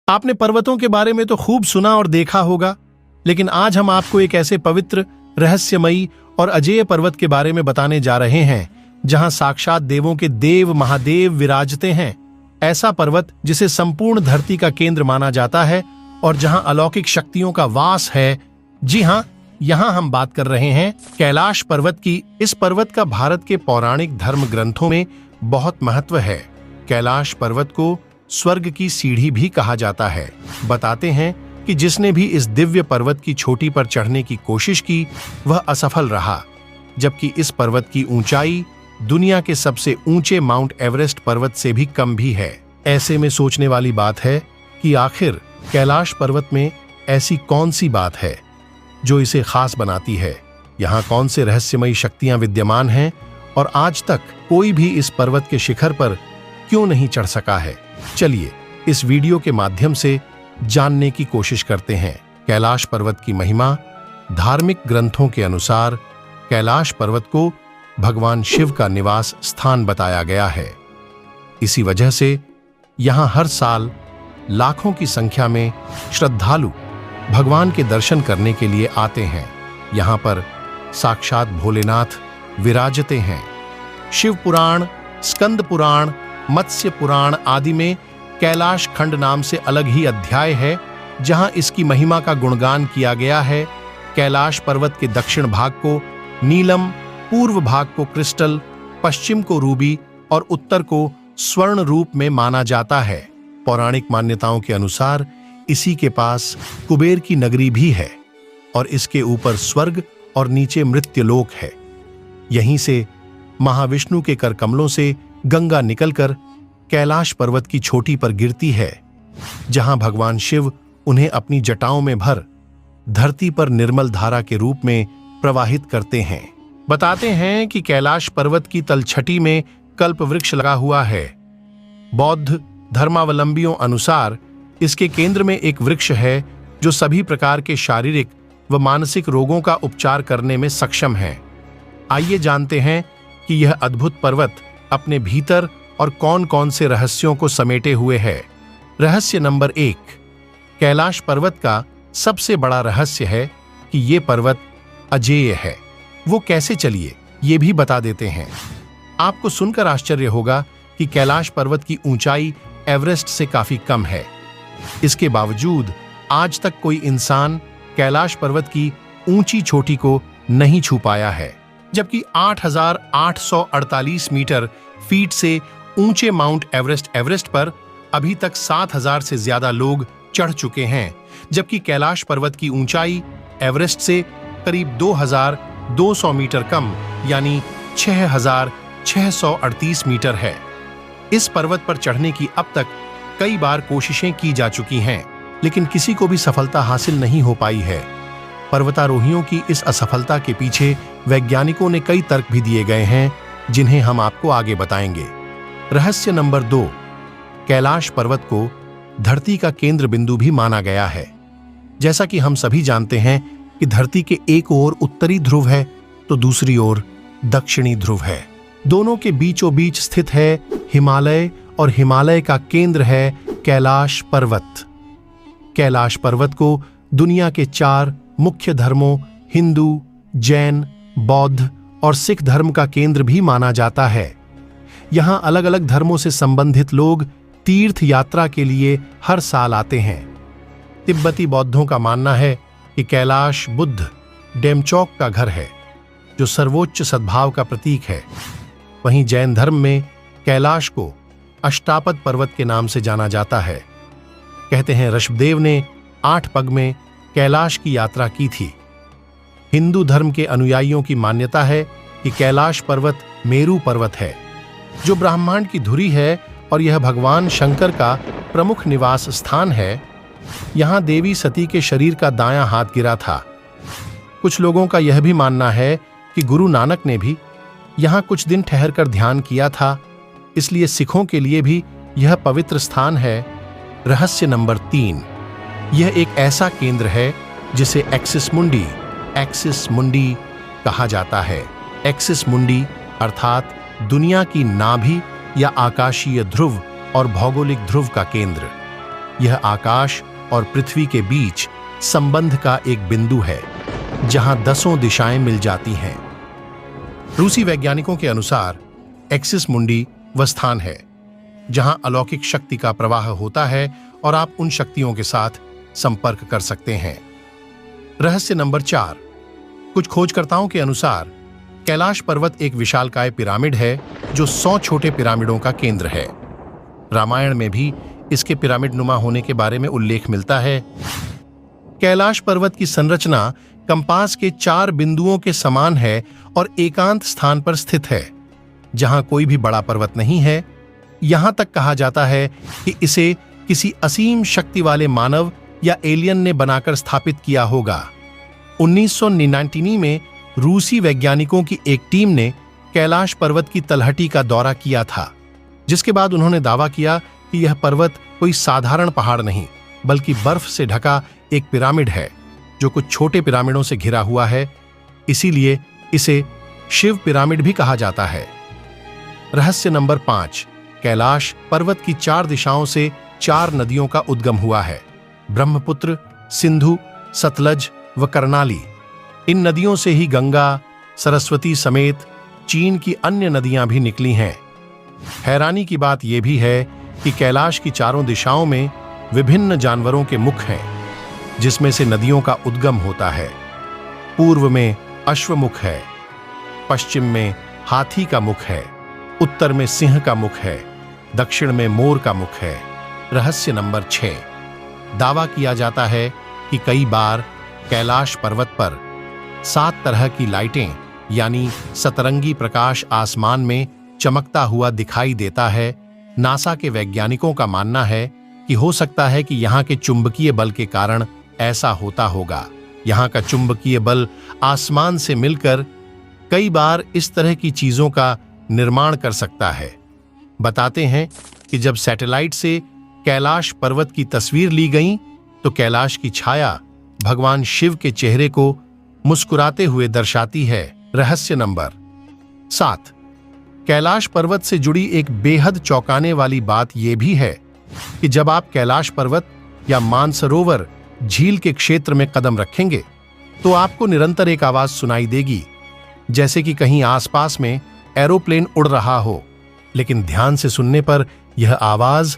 आपने पर्वतों के बारे में तो खूब सुना और देखा होगा, लेकिन आज हम आपको एक ऐसे पवित्र, रहस्यमयी और अजेय पर्वत के बारे में बताने जा रहे हैं जहां साक्षात देवों के देव महादेव विराजते हैं। ऐसा पर्वत जिसे संपूर्ण धरती का केंद्र माना जाता है और जहां अलौकिक शक्तियों का वास है। जी हां, यहां हम बात कर रहे हैं कैलाश पर्वत की। इस पर्वत का भारत के पौराणिक धर्म ग्रंथों में बहुत महत्व है। कैलाश पर्वत को स्वर्ग की सीढ़ी भी कहा जाता है। बताते हैं कि जिसने भी इस दिव्य पर्वत की चोटी पर चढ़ने की कोशिश की वह असफल रहा, जबकि इस पर्वत की ऊंचाई दुनिया के सबसे ऊंचे माउंट एवरेस्ट पर्वत से भी कम भी है। ऐसे में सोचने वाली बात है कि आखिर कैलाश पर्वत में ऐसी कौन सी बात है जो इसे खास बनाती है। यहाँ कौन से रहस्यमयी शक्तियां विद्यमान हैं और आज तक कोई भी इस पर्वत के शिखर पर क्यों नहीं चढ़ सका है। चलिए इस वीडियो के माध्यम से जानने की कोशिश करते हैं। कैलाश पर्वत की महिमा। धार्मिक ग्रंथों के अनुसार कैलाश पर्वत को भगवान शिव का निवास स्थान बताया गया है। इसी वजह से यहां हर साल लाखों की संख्या में श्रद्धालु भगवान के दर्शन करने के लिए आते हैं। यहां पर साक्षात भोलेनाथ विराजते हैं। शिव पुराण, स्कंद पुराण, मत्स्य पुराण आदि में कैलाश खंड नाम से अलग ही अध्याय है जहां इसकी महिमा का गुणगान किया गया है। कैलाश पर्वत के दक्षिण भाग को नीलम, पूर्व भाग को क्रिस्टल, पश्चिम को रूबी और उत्तर को स्वर्ण रूप में माना जाता है। पौराणिक मान्यताओं के अनुसार इसी के पास कुबेर की नगरी भी है और इसके ऊपर स्वर्ग और नीचे मृत्युलोक है। यहीं से महाविष्णु के कर कमलों से गंगा निकलकर कैलाश पर्वत की चोटी पर गिरती है, जहां भगवान शिव उन्हें अपनी जटाओं में भर धरती पर निर्मल धारा के रूप में प्रवाहित करते हैं। बताते हैं कि कैलाश पर्वत की तलछटी में कल्प वृक्ष लगा हुआ है। बौद्ध धर्मावलंबियों अनुसार इसके केंद्र में एक वृक्ष है जो सभी प्रकार के शारीरिक व मानसिक रोगों का उपचार करने में सक्षम है। आइए जानते हैं कि यह अद्भुत पर्वत अपने भीतर और कौन कौन से रहस्यों को समेटे हुए है। रहस्य नंबर 1। कैलाश पर्वत का सबसे बड़ा रहस्य है कि ये पर्वत अजेय है। वो कैसे, चलिए ये भी बता देते हैं। आपको सुनकर आश्चर्य होगा कि कैलाश पर्वत की ऊंचाई एवरेस्ट से काफी कम है। इसके बावजूद आज तक कोई इंसान कैलाश पर्वत की ऊंची चोटी को नहीं छू पाया है, जबकि 8,848 मीटर फीट से ऊंचे माउंट एवरेस्ट पर अभी तक 7,000 से ज्यादा लोग चढ़ चुके हैं, जबकि कैलाश पर्वत की ऊंचाई एवरेस्ट से करीब 2,200 मीटर कम यानी 6,638 मीटर है। इस पर्वत पर चढ़ने की अब तक कई बार कोशिशें की जा चुकी हैं, लेकिन किसी को भी सफलता हासिल नहीं हो पाई है। पर्वतारोहियों की इस असफलता के पीछे वैज्ञानिकों ने कई तर्क भी दिए गए हैं, जिन्हें हम आपको आगे बताएंगे। रहस्य नंबर 2। कैलाश पर्वत को धरती का केंद्र बिंदु भी माना गया है। जैसा कि हम सभी जानते हैं कि धरती के एक ओर उत्तरी ध्रुव है तो दूसरी ओर दक्षिणी ध्रुव है। दोनों के बीचों बीच स्थित है हिमालय और हिमालय का केंद्र है कैलाश पर्वत। कैलाश पर्वत को दुनिया के 4 मुख्य धर्मों हिंदू, जैन, बौद्ध और सिख धर्म का केंद्र भी माना जाता है। यहाँ अलग अलग धर्मों से संबंधित लोग तीर्थ यात्रा के लिए हर साल आते हैं। तिब्बती बौद्धों का मानना है कि कैलाश बुद्ध डेमचौक का घर है, जो सर्वोच्च सद्भाव का प्रतीक है। वहीं जैन धर्म में कैलाश को अष्टापद पर्वत के नाम से जाना जाता है। कहते हैं ऋषभदेव ने 8 पग में कैलाश की यात्रा की थी। हिंदू धर्म के अनुयायियों की मान्यता है कि कैलाश पर्वत मेरू पर्वत है, जो ब्रह्मांड की धुरी है और यह भगवान शंकर का प्रमुख निवास स्थान है। यहाँ देवी सती के शरीर का दायां हाथ गिरा था। कुछ लोगों का यह भी मानना है कि गुरु नानक ने भी यहाँ कुछ दिन ठहरकर ध्यान किया था, इसलिए सिखों के लिए भी यह पवित्र स्थान है। रहस्य नंबर 3। यह एक ऐसा केंद्र है जिसे एक्सिस मुंडी कहा जाता है। एक्सिस मुंडी अर्थात दुनिया की नाभि या आकाशीय ध्रुव और भौगोलिक ध्रुव का केंद्र। यह आकाश और पृथ्वी के बीच संबंध का एक बिंदु है जहां 10 दिशाएं मिल जाती हैं। रूसी वैज्ञानिकों के अनुसार एक्सिस मुंडी वह स्थान है जहां अलौकिक शक्ति का प्रवाह होता है और आप उन शक्तियों के साथ संपर्क कर सकते हैं। रहस्य नंबर 4। कुछ खोजकर्ताओं के अनुसार कैलाश पर्वत एक विशालकाय पिरामिड है जो 100 छोटे पिरामिडों का केंद्र है। रामायण में भी इसके पिरामिड नुमा होने के बारे में उल्लेख मिलता है। कैलाश पर्वत की संरचना कंपास के 4 बिंदुओं के समान है और एकांत स्थान पर स्थित है जहां कोई भी बड़ा पर्वत नहीं है। यहां तक कहा जाता है कि इसे किसी असीम शक्ति वाले मानव या एलियन ने बनाकर स्थापित किया होगा। 1999 में रूसी वैज्ञानिकों की एक टीम ने कैलाश पर्वत की तलहटी का दौरा किया था, जिसके बाद उन्होंने दावा किया कि यह पर्वत कोई साधारण पहाड़ नहीं बल्कि बर्फ से ढका एक पिरामिड है जो कुछ छोटे पिरामिडों से घिरा हुआ है। इसीलिए इसे शिव पिरामिड भी कहा जाता है। रहस्य नंबर 5। कैलाश पर्वत की 4 दिशाओं से 4 नदियों का उद्गम हुआ है, ब्रह्मपुत्र, सिंधु, सतलज व कर्णाली। इन नदियों से ही गंगा, सरस्वती समेत चीन की अन्य नदियां भी निकली हैं। हैरानी की बात यह भी है कि कैलाश की चारों दिशाओं में विभिन्न जानवरों के मुख हैं, जिसमें से नदियों का उद्गम होता है। पूर्व में अश्वमुख है, पश्चिम में हाथी का मुख है, उत्तर में सिंह का मुख है, दक्षिण में मोर का मुख है। रहस्य नंबर 6। दावा किया जाता है कि कई बार कैलाश पर्वत पर 7 तरह की लाइटें यानी सतरंगी प्रकाश आसमान में चमकता हुआ दिखाई देता है। नासा के वैज्ञानिकों का मानना है कि हो सकता है कि यहाँ के चुंबकीय बल के कारण ऐसा होता होगा। यहाँ का चुंबकीय बल आसमान से मिलकर कई बार इस तरह की चीजों का निर्माण कर सकता है। बताते हैं कि जब सैटेलाइट से कैलाश पर्वत की तस्वीर ली गई तो कैलाश की छाया भगवान शिव के चेहरे को मुस्कुराते हुए दर्शाती है। रहस्य नंबर 7। कैलाश पर्वत से जुड़ी एक बेहद चौंकाने वाली बात यह भी है कि जब आप कैलाश पर्वत या मानसरोवर झील के क्षेत्र में कदम रखेंगे तो आपको निरंतर एक आवाज सुनाई देगी, जैसे कि कहीं आसपास में एरोप्लेन उड़ रहा हो। लेकिन ध्यान से सुनने पर यह आवाज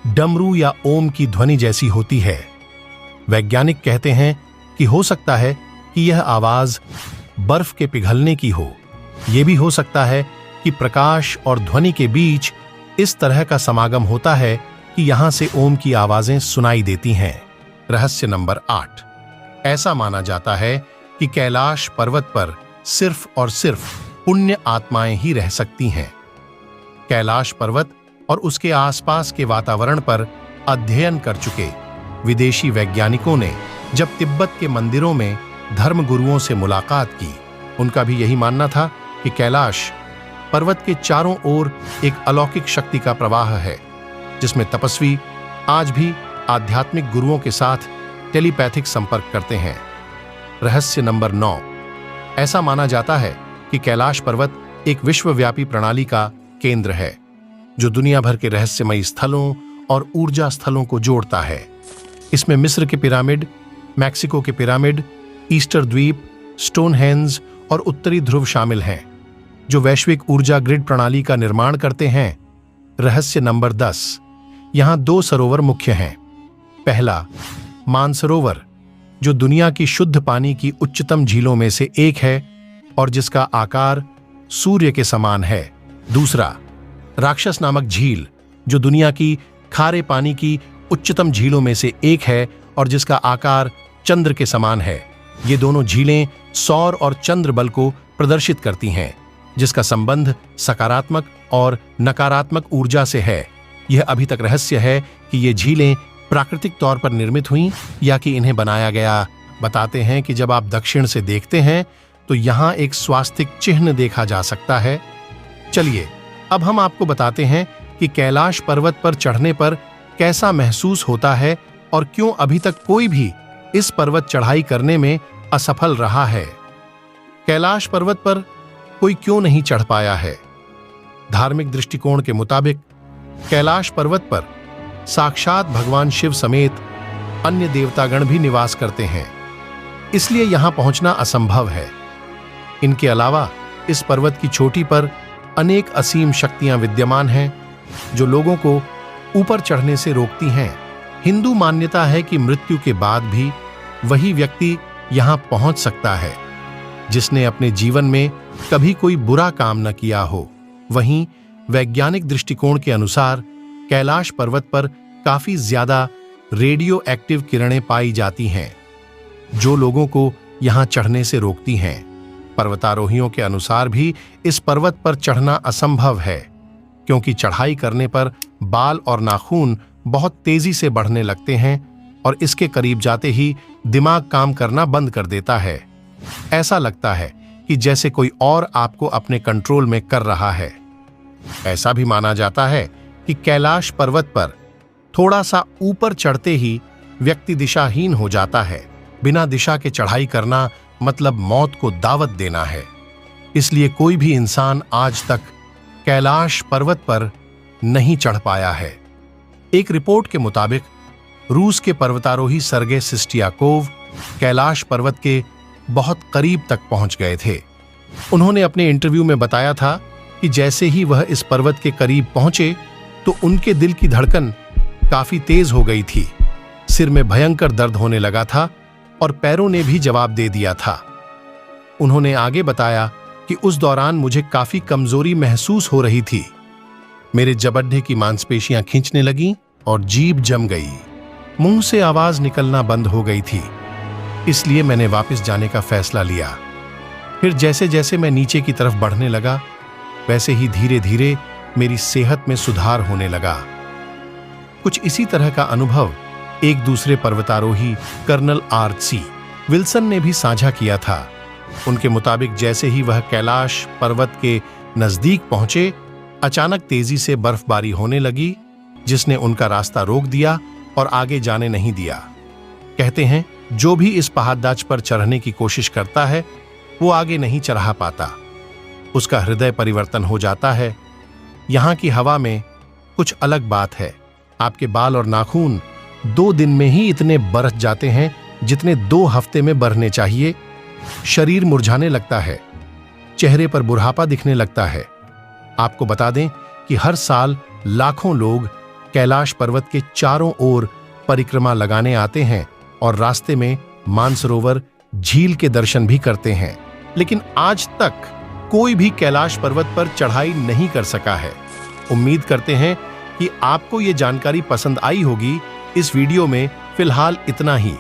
डमरू या ओम की ध्वनि जैसी होती है। वैज्ञानिक कहते हैं कि हो सकता है कि यह आवाज बर्फ के पिघलने की हो। यह भी हो सकता है कि प्रकाश और ध्वनि के बीच इस तरह का समागम होता है कि यहां से ओम की आवाजें सुनाई देती हैं। रहस्य नंबर 8। ऐसा माना जाता है कि कैलाश पर्वत पर सिर्फ और सिर्फ पुण्य आत्माएं ही रह सकती हैं। कैलाश पर्वत और उसके आसपास के वातावरण पर अध्ययन कर चुके विदेशी वैज्ञानिकों ने जब तिब्बत के मंदिरों में धर्मगुरुओं से मुलाकात की, उनका भी यही मानना था कि कैलाश पर्वत के चारों ओर एक अलौकिक शक्ति का प्रवाह है, जिसमें तपस्वी आज भी आध्यात्मिक गुरुओं के साथ टेलीपैथिक संपर्क करते हैं। रहस्य नंबर 9। ऐसा माना जाता है कि कैलाश पर्वत एक विश्वव्यापी प्रणाली का केंद्र है जो दुनिया भर के रहस्यमयी स्थलों और ऊर्जा स्थलों को जोड़ता है। इसमें मिस्र के पिरामिड, मैक्सिको के पिरामिड, ईस्टर द्वीप, स्टोनहेंज और उत्तरी ध्रुव शामिल हैं, जो वैश्विक ऊर्जा ग्रिड प्रणाली का निर्माण करते हैं। रहस्य नंबर 10। यहां 2 सरोवर मुख्य हैं। पहला, मानसरोवर, जो दुनिया की शुद्ध पानी की उच्चतम झीलों में से एक है और जिसका आकार सूर्य के समान है। दूसरा, राक्षस नामक झील, जो दुनिया की खारे पानी की उच्चतम झीलों में से एक है और जिसका आकार चंद्र के समान है। ये दोनों झीलें सौर और चंद्र बल को प्रदर्शित करती हैं, जिसका संबंध सकारात्मक और नकारात्मक ऊर्जा से है। यह अभी तक रहस्य है कि ये झीलें प्राकृतिक तौर पर निर्मित हुई या कि इन्हें बनाया गया। बताते हैं कि जब आप दक्षिण से देखते हैं तो यहां एक स्वास्तिक चिन्ह देखा जा सकता है। चलिए अब हम आपको बताते हैं कि कैलाश पर्वत पर चढ़ने पर कैसा महसूस होता है और क्यों अभी तक कोई भी इस पर्वत चढ़ाई करने में असफल रहा है। कैलाश पर्वत पर कोई क्यों नहीं चढ़ पाया है? धार्मिक दृष्टिकोण के मुताबिक कैलाश पर्वत पर साक्षात भगवान शिव समेत अन्य देवतागण भी निवास करते हैं, इसलिए यहां पहुंचना असंभव है। इनके अलावा इस पर्वत की चोटी पर अनेक असीम शक्तियां विद्यमान हैं जो लोगों को ऊपर चढ़ने से रोकती हैं। हिंदू मान्यता है कि मृत्यु के बाद भी वही व्यक्ति यहां पहुंच सकता है जिसने अपने जीवन में कभी कोई बुरा काम न किया हो। वहीं वैज्ञानिक दृष्टिकोण के अनुसार कैलाश पर्वत पर काफी ज्यादा रेडियो एक्टिव किरणें पाई जाती हैं जो लोगों को यहां चढ़ने से रोकती हैं। पर्वतारोहियों के अनुसार भी इस पर्वत पर चढ़ना असंभव है क्योंकि चढ़ाई करने पर बाल और नाखून बहुत तेजी से बढ़ने लगते हैं और इसके करीब जाते ही दिमाग काम करना बंद कर देता है। ऐसा लगता है कि जैसे कोई और आपको अपने कंट्रोल में कर रहा है। ऐसा भी माना जाता है कि कैलाश पर्वत पर थोड़ा सा ऊपर चढ़ते ही व्यक्ति दिशाहीन हो जाता है। बिना दिशा के चढ़ाई करना मतलब मौत को दावत देना है। इसलिए कोई भी इंसान आज तक कैलाश पर्वत पर नहीं चढ़ पाया है। एक रिपोर्ट के मुताबिक रूस के पर्वतारोही सर्गे सिस्टियाकोव कैलाश पर्वत के बहुत करीब तक पहुंच गए थे। उन्होंने अपने इंटरव्यू में बताया था कि जैसे ही वह इस पर्वत के करीब पहुंचे तो उनके दिल की धड़कन काफी तेज हो गई थी, सिर में भयंकर दर्द होने लगा था और पैरों ने भी जवाब दे दिया था। उन्होंने आगे बताया कि उस दौरान मुझे काफी कमजोरी महसूस हो रही थी। मेरे जबड़े की मांसपेशियां खींचने लगीं और जीभ जम गई। मुंह से आवाज निकलना बंद हो गई थी। इसलिए मैंने वापस जाने का फैसला लिया। फिर जैसे जैसे मैं नीचे की तरफ बढ़ने लगा वैसे ही धीरे धीरे मेरी सेहत में सुधार होने लगा। कुछ इसी तरह का अनुभव एक दूसरे पर्वतारोही कर्नल आर.सी. विल्सन ने भी साझा किया था। उनके मुताबिक जैसे ही वह कैलाश पर्वत के नजदीक पहुंचे अचानक तेजी से बर्फबारी होने लगी जिसने उनका रास्ता रोक दिया और आगे जाने नहीं दिया। कहते हैं जो भी इस पहाड़दाच पर चढ़ने की कोशिश करता है वो आगे नहीं चढ़ा पाता, उसका हृदय परिवर्तन हो जाता है। यहां की हवा में कुछ अलग बात है। आपके बाल और नाखून 2 दिन में ही इतने बरस जाते हैं जितने 2 हफ्ते में बढ़ने चाहिए। शरीर मुरझाने लगता है, चेहरे पर बुढ़ापा दिखने लगता है। आपको बता दें कि हर साल लाखों लोग कैलाश पर्वत के चारों ओर परिक्रमा लगाने आते हैं और रास्ते में मानसरोवर झील के दर्शन भी करते हैं, लेकिन आज तक कोई भी कैलाश पर्वत पर चढ़ाई नहीं कर सका है। उम्मीद करते हैं कि आपको ये जानकारी पसंद आई होगी। इस वीडियो में फिलहाल इतना ही।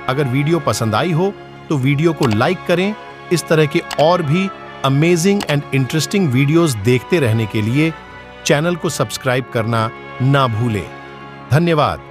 अगर वीडियो पसंद आई हो तो वीडियो को लाइक करें। इस तरह के और भी अमेजिंग एंड इंटरेस्टिंग वीडियोस देखते रहने के लिए चैनल को सब्सक्राइब करना ना भूलें। धन्यवाद।